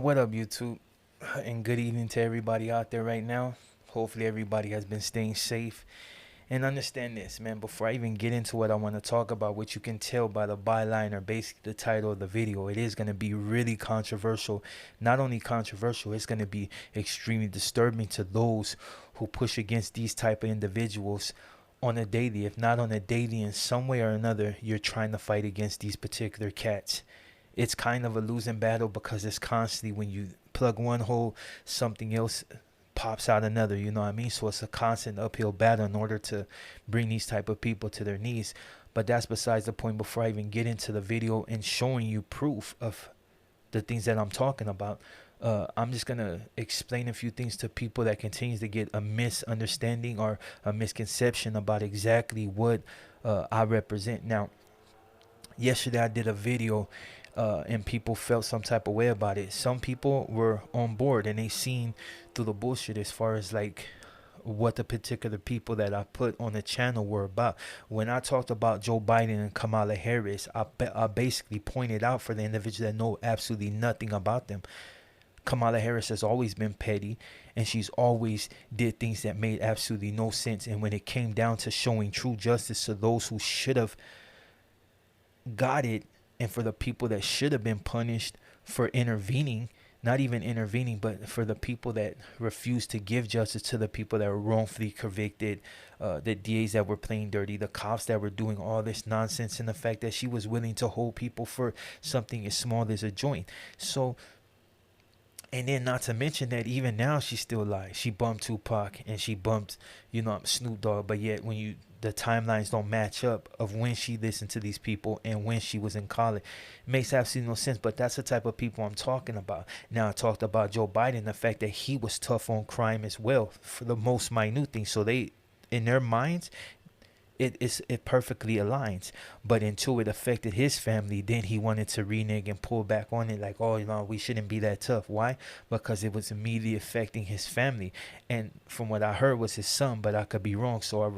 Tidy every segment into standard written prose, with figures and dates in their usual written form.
What up, YouTube? And good evening to everybody out there right now. Hopefully, everybody has been staying safe. And understand this, man, before I even get into what I want to talk about, which you can tell by the byline or basically the title of the video, it is going to be really controversial. Not only controversial, it's going to be extremely disturbing to those who push against these type of individuals on a daily. If not on a daily, in some way or another, you're trying to fight against these particular cats. It's kind of a losing battle because it's constantly when you plug one hole, something else pops out another, you know what I mean? So it's a constant uphill battle in order to bring these type of people to their knees. But that's besides the point. Before I even get into the video and showing you proof of the things that I'm talking about, I'm just going to explain a few things to people that continues to get a misunderstanding or a misconception about exactly what I represent. Now, yesterday I did a video and people felt some type of way about it. Some people were on board and they seen through the bullshit as far as like what the particular people that I put on the channel were about. When I talked about Joe Biden and Kamala Harris, I basically pointed out for the individuals that know absolutely nothing about them. Kamala Harris has always been petty, and she's always did things that made absolutely no sense. And when it came down to showing true justice to those who should have got it, and for the people that should have been punished for intervening, not even intervening, but for the people that refused to give justice to the people that were wrongfully convicted, the DAs that were playing dirty, the cops that were doing all this nonsense, and the fact that she was willing to hold people for something as small as a joint. So, and then not to mention that even now she still lies. She bumped Tupac and she bumped, Snoop Dogg, but yet when the timelines don't match up of when she listened to these people and when she was in college, it makes absolutely no sense. But that's the type of people I'm talking about. Now I talked about Joe Biden, the fact that he was tough on crime as well for the most minute things. So they, in their minds, it perfectly aligns. But until it affected his family, then he wanted to renege and pull back on it, like, oh, we shouldn't be that tough. Why? Because it was immediately affecting his family, and from what I heard was his son, but I could be wrong, so I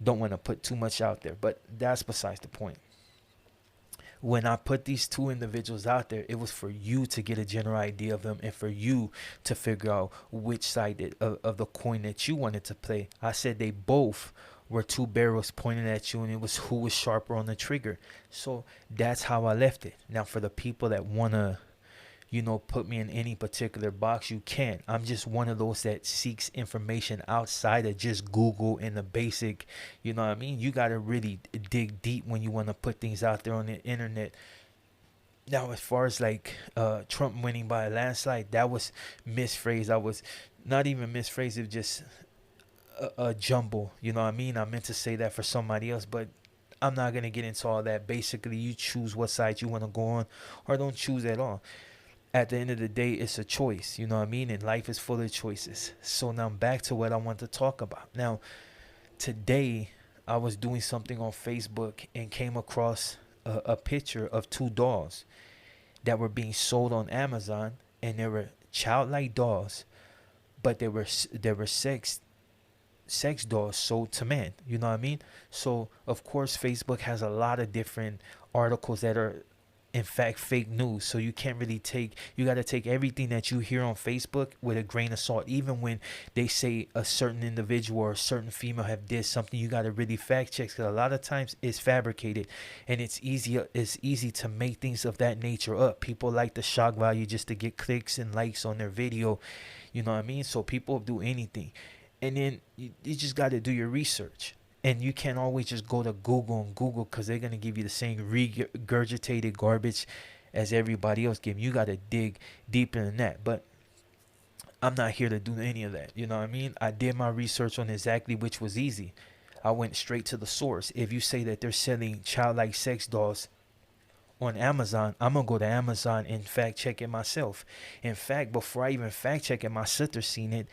don't want to put too much out there. But that's besides the point. When I put these two individuals out there, it was for you to get a general idea of them and for you to figure out which side of the coin that you wanted to play. I said they both were two barrels pointed at you, and it was who was sharper on the trigger. So that's how I left it. Now, for the people that want to, put me in any particular box, you can't. I'm just one of those that seeks information outside of just Google and the basic, you know what I mean? You got to really dig deep when you want to put things out there on the internet. Now, as far as like Trump winning by a landslide, that was misphrased. I was not even misphrased. It was just a jumble, you know what I mean? I meant to say that for somebody else, but I'm not going to get into all that. Basically, you choose what side you want to go on or don't choose at all. At the end of the day, it's a choice, you know what I mean? And life is full of choices. So now back to what I want to talk about. Now, today I was doing something on Facebook and came across a picture of two dolls that were being sold on Amazon, and they were childlike dolls, but they were sex dolls sold to men, you know what I mean? So of course Facebook has a lot of different articles that are in fact fake news. So you can't really you got to take everything that you hear on Facebook with a grain of salt. Even when they say a certain individual or a certain female have did something, you got to really fact check, because a lot of times it's fabricated, and it's easy to make things of that nature up. People like the shock value just to get clicks and likes on their video, you know what I mean? So people do anything. And then you just got to do your research. And you can't always just go to Google because they're going to give you the same regurgitated garbage as everybody else give. You got to dig deeper than that. But I'm not here to do any of that. You know what I mean? I did my research on exactly which was easy. I went straight to the source. If you say that they're selling childlike sex dolls on Amazon, I'm going to go to Amazon and fact check it myself. In fact, before I even fact check it, my sister seen it,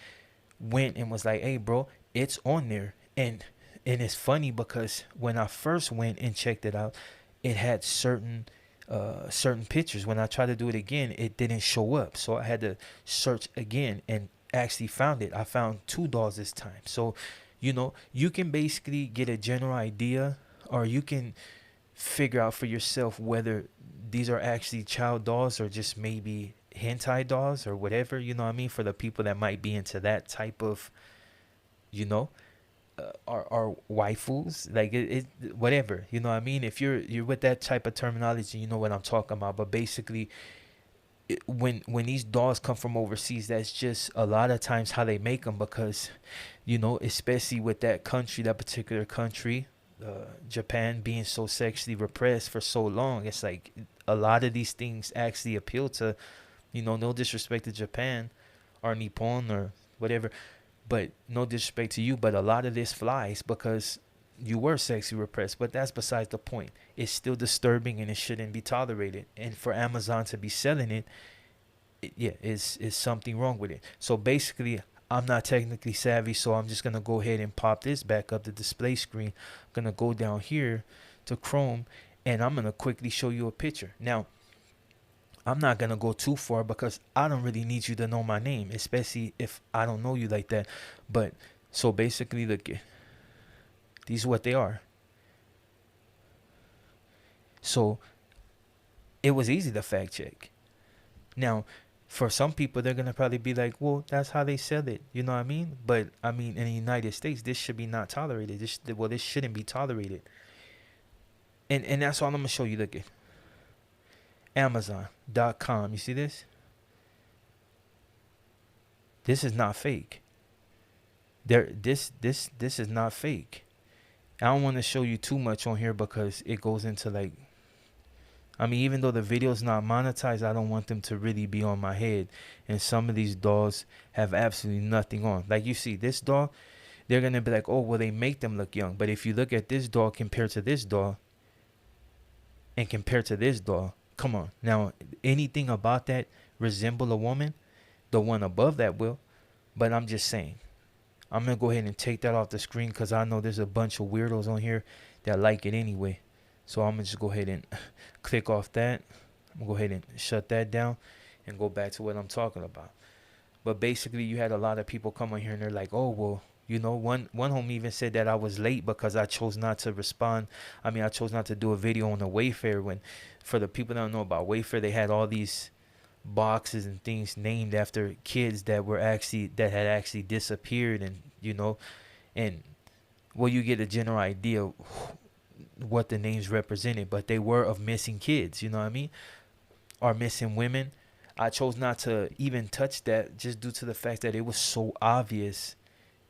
went and was like, hey bro, it's on there. And it's funny because when I first went and checked it out, it had certain pictures. When I tried to do it again, it didn't show up, so I had to search again and actually found it. I found two dolls this time. So you can basically get a general idea, or you can figure out for yourself whether these are actually child dolls or just maybe hentai dolls or whatever, you know what I mean, for the people that might be into that type of, you know, are waifus, like whatever, you know what I mean. If you're with that type of terminology, you know what I'm talking about. But basically, when these dolls come from overseas, that's just a lot of times how they make them, because, you know, especially with that country, that particular country, Japan, being so sexually repressed for so long, it's like a lot of these things actually appeal to, you know, no disrespect to Japan or Nippon or whatever, but no disrespect to you, but a lot of this flies because you were sexually repressed. But that's besides the point. It's still disturbing and it shouldn't be tolerated. And for Amazon to be selling it, yeah, is something wrong with it. So basically, I'm not technically savvy, so I'm just gonna go ahead and pop this back up the display screen. I'm gonna go down here to Chrome, and I'm gonna quickly show you a picture. Now, I'm not gonna go too far because I don't really need you to know my name, especially if I don't know you like that. But so basically, look, these are what they are. So it was easy to fact check. Now, for some people, they're gonna probably be like, "Well, that's how they sell it," you know what I mean? But I mean, in the United States, this should be not tolerated. This shouldn't be tolerated. And that's all I'm gonna show you. Look at Amazon.com. You see this? This is not fake. This is not fake. I don't want to show you too much on here because it goes into like, I mean, even though the video's not monetized, I don't want them to really be on my head. And some of these dolls have absolutely nothing on. Like you see this doll, they're going to be like, oh, well, they make them look young. But if you look at this doll compared to this doll and compared to this doll, come on. Now, anything about that resemble a woman? The one above that will. But I'm just saying. I'm going to go ahead and take that off the screen because I know there's a bunch of weirdos on here that like it anyway. So I'm going to just go ahead and click off that. I'm going to go ahead and shut that down and go back to what I'm talking about. But basically, you had a lot of people come on here and they're like, oh, well, you know, one homie even said that I was late because I chose not to respond. I mean, I chose not to do a video on the Wayfair when, for the people that don't know about Wayfair, they had all these boxes and things named after kids that had actually disappeared, and you know, and well, you get a general idea what the names represented, but they were of missing kids, you know what I mean, or missing women. I chose not to even touch that just due to the fact that it was so obvious.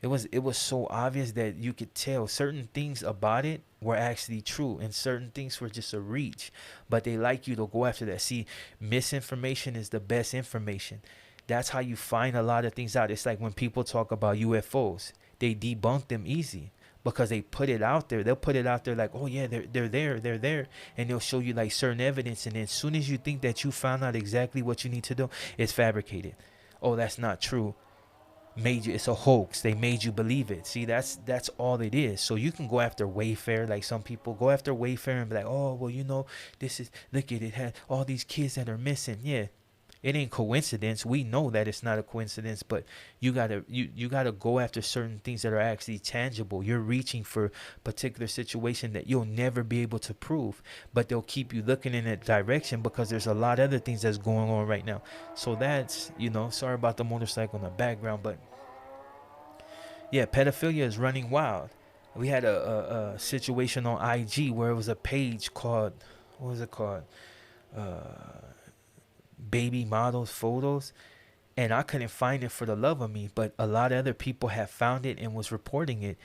It was so obvious that you could tell certain things about it were actually true and certain things were just a reach. But they like you to go after that. See, misinformation is the best information. That's how you find a lot of things out. It's like when people talk about UFOs, they debunk them easy because they put it out there. They'll put it out there like, oh yeah, they're there, and they'll show you like certain evidence, and then as soon as you think that you found out exactly what you need to do, it's fabricated. Oh, that's not true. It's a hoax. They made you believe it. See, that's all it is. So you can go after Wayfair, like some people go after Wayfair and be like, oh, well, you know, this is, look at it, had all these kids that are missing. Yeah, it ain't coincidence. We know that it's not a coincidence, but you gotta go after certain things that are actually tangible. You're reaching for particular situation that you'll never be able to prove, but they'll keep you looking in that direction because there's a lot of other things that's going on right now. So that's, you know, sorry about the motorcycle in the background, but yeah, pedophilia is running wild. We had a situation on IG where it was a page called, what was it called? Baby models photos, and I couldn't find it for the love of me, but a lot of other people have found it and was reporting it,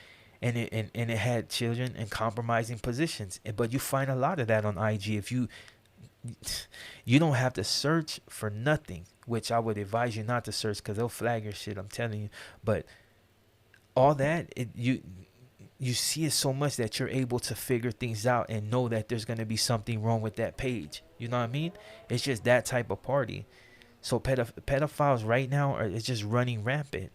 and it had children in compromising positions. But you find a lot of that on IG. If you don't have to search for nothing, which I would advise you not to search because they'll flag your shit, I'm telling you. But all that, you see it so much that you're able to figure things out and know that there's going to be something wrong with that page. You know what I mean? It's just that type of party. So pedophiles right now it's just running rampant.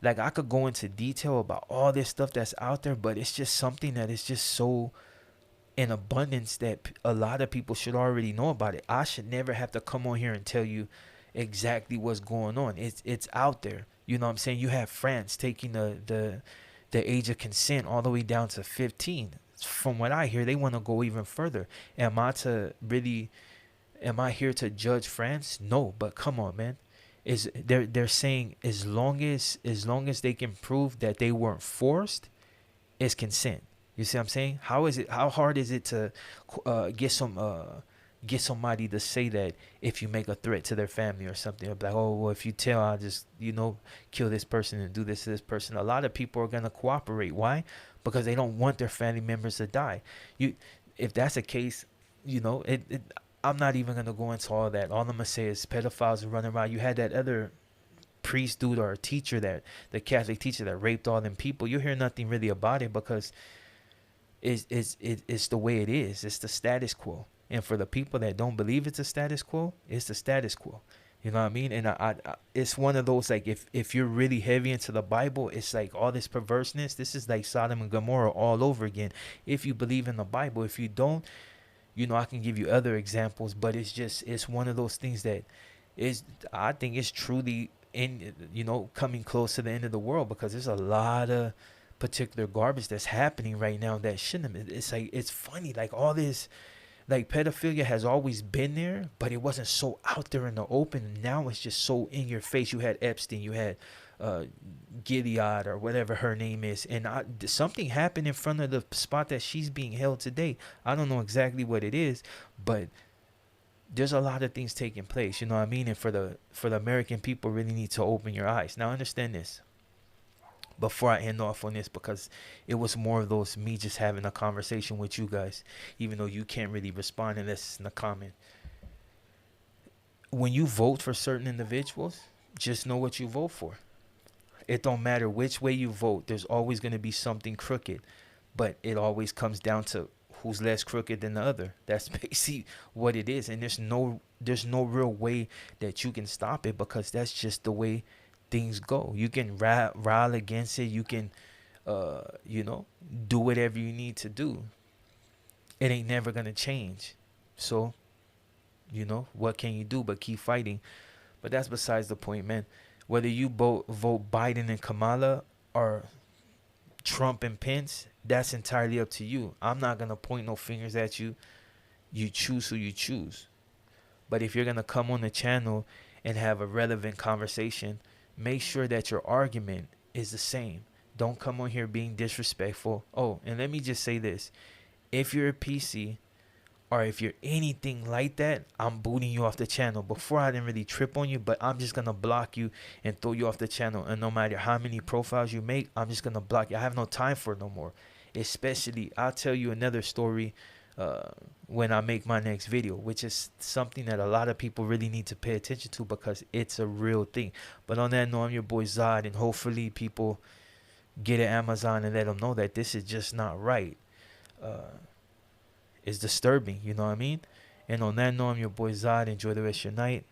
Like, I could go into detail about all this stuff that's out there, but it's just something that is just so in abundance that a lot of people should already know about it. I should never have to come on here and tell you exactly what's going on. It's out there. You know what I'm saying? You have France taking the age of consent all the way down to 15. From what I hear, they want to go even further. Am I to really Am I here to judge France? No, but come on, man. Is they're saying as long as they can prove that they weren't forced, it's consent. You see what I'm saying? How hard is it to get somebody to say that if you make a threat to their family or something, or like, oh well, if you tell, I'll just kill this person and do this to this person. A lot of people are gonna cooperate. Why? Because they don't want their family members to die. You, if that's the case, I'm not even gonna go into all that. All I'm gonna say is pedophiles are running around. You had that other priest dude or teacher, that the Catholic teacher that raped all them people. You hear nothing really about it because it's the way it is. It's the status quo. And for the people that don't believe it's a status quo, it's the status quo. You know what I mean? And I it's one of those, like, if you're really heavy into the Bible, it's like all this perverseness. This is like Sodom and Gomorrah all over again. If you believe in the Bible, if you don't, I can give you other examples, but it's one of those things that is, I think it's truly coming close to the end of the world, because there's a lot of particular garbage that's happening right now that shouldn't have. It's like, it's funny, like all this, like pedophilia has always been there, but it wasn't so out there in the open. Now it's just so in your face. You had Epstein, you had Gilead or whatever her name is, and something happened in front of the spot that she's being held today. I don't know exactly what it is, but there's a lot of things taking place. You know what I mean? And for the American people, really need to open your eyes. Now understand this before I end off on this, because it was more of those me just having a conversation with you guys, even though you can't really respond unless it's in the comment. When you vote for certain individuals, just know what you vote for. It don't matter which way you vote, there's always going to be something crooked, but it always comes down to who's less crooked than the other. That's basically what it is. And there's no real way that you can stop it, because that's just the way things go. You can rile against it. You can, do whatever you need to do. It ain't never going to change. So, what can you do but keep fighting? But that's besides the point, man. Whether you vote Biden and Kamala or Trump and Pence, that's entirely up to you. I'm not going to point no fingers at you. You choose who you choose. But if you're going to come on the channel and have a relevant conversation, make sure that your argument is the same. Don't come on here being disrespectful. Oh, and let me just say this. If you're a PC or if you're anything like that, I'm booting you off the channel. Before, I didn't really trip on you, but I'm just going to block you and throw you off the channel. And no matter how many profiles you make, I'm just going to block you. I have no time for it no more. Especially, I'll tell you another story when I make my next video, which is something that a lot of people really need to pay attention to, because it's a real thing. But on that note, I'm your boy Zod, and hopefully people get at Amazon and let them know that this is just not right. It's disturbing, you know what I mean? And on that note, I'm your boy Zod. Enjoy the rest of your night.